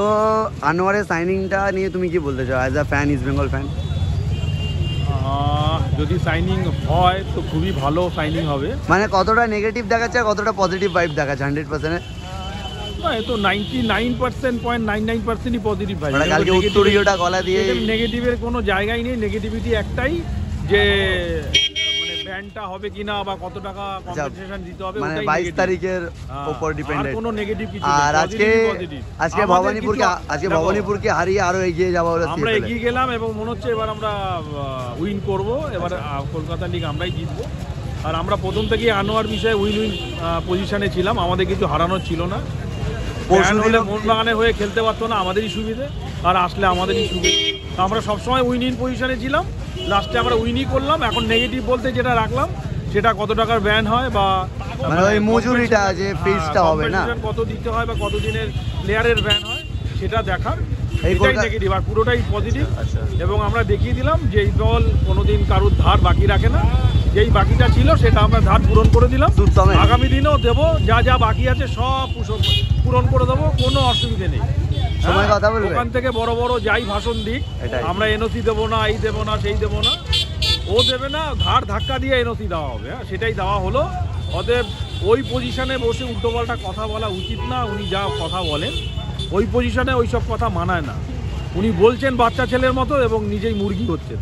তো আনোয়ারের সাইনিংটা নিয়ে তুমি কি বলতে চাও as a fan, east Bengal fan? যদি সাইনিং হয় তো খুবই ভালো সাইনিং হবে। মানে কতটা নেগেটিভ দেখাচ্ছে আর কতটা পজিটিভ ভাইব দেখাচ্ছে 100%? এ তো 99.99%ই পজিটিভ ভাই। মানে কালকে উত্তরীয়টা গলা দিয়ে নেগেটিভের কোনো জায়গাই নেই। নেগেটিভিটি একটাই যে মানে ব্যান্ডটা হবে কিনা বা কত টাকা কম্পেনসেশন দিতে হবে, মানে ওটাই 22 তারিখের উপর ডিপেন্ডেন্ট। আর কোনো নেগেটিভ কিছু আর আজকে ভবানীপুরকে হারিয়ে আরো এগিয়ে যাওয়া হলো। আমরা এগিয়ে গেলাম এবং মনে হচ্ছে এবার আমরা উইন করব। এবার কলকাতা লিগ আমরাই জিতবো। আর আমরা প্রথম থেকেই আনোয়ার বিষয়ে উইন পজিশনে ছিলাম, আমাদের কিছু হারানোর ছিল না। হলে মোহনবাগানে হয়ে খেলতে পারতো না, আমাদেরই সুবিধে, আর আসলে আমাদেরই সুবিধে। তো আমরা সবসময় উইন পজিশনে ছিলাম, লাস্টে আমরা উইনই করলাম। এখন নেগেটিভ বলতে যেটা রাখলাম সেটা কত টাকার ব্যান হয় বা মানে ওই মজুরিটা যে ফিসটা হবে না, কত দিতে হয় বা কত দিনের প্লেয়ারের ব্যান হয় সেটা দেখার, এটাই নেগেটিভ। আর পুরোটাই পজিটিভ। এবং আমরা দেখিয়ে দিলাম যে এই দল কোনোদিন কারোর ধার বাকি রাখে না। যেই বাকিটা ছিল সেটা আমরা ধার পূরণ করে দিলাম, আগামী দিনেও দেবো। যা যা বাকি আছে সব পূরণ করে দেবো, কোনো অসুবিধে নেই। ওখান থেকে বড় বড় যাই ভাষণ দিক, আমরা এনওসি দেবো না, এই দেবো না, সেই দেবো না, ও দেবে না, ধার ধাক্কা দিয়ে এনওসি দেওয়া হবে। সেটাই দেওয়া হলো। অতএব ওই পজিশনে বসে উল্টোপাল্টা কথা বলা উচিত না। উনি যা কথা বলেন ওই পজিশনে ওই সব কথা মানায় না। উনি বলছেন বাচ্চা ছেলের মতো এবং নিজেই মুরগি হচ্ছেন।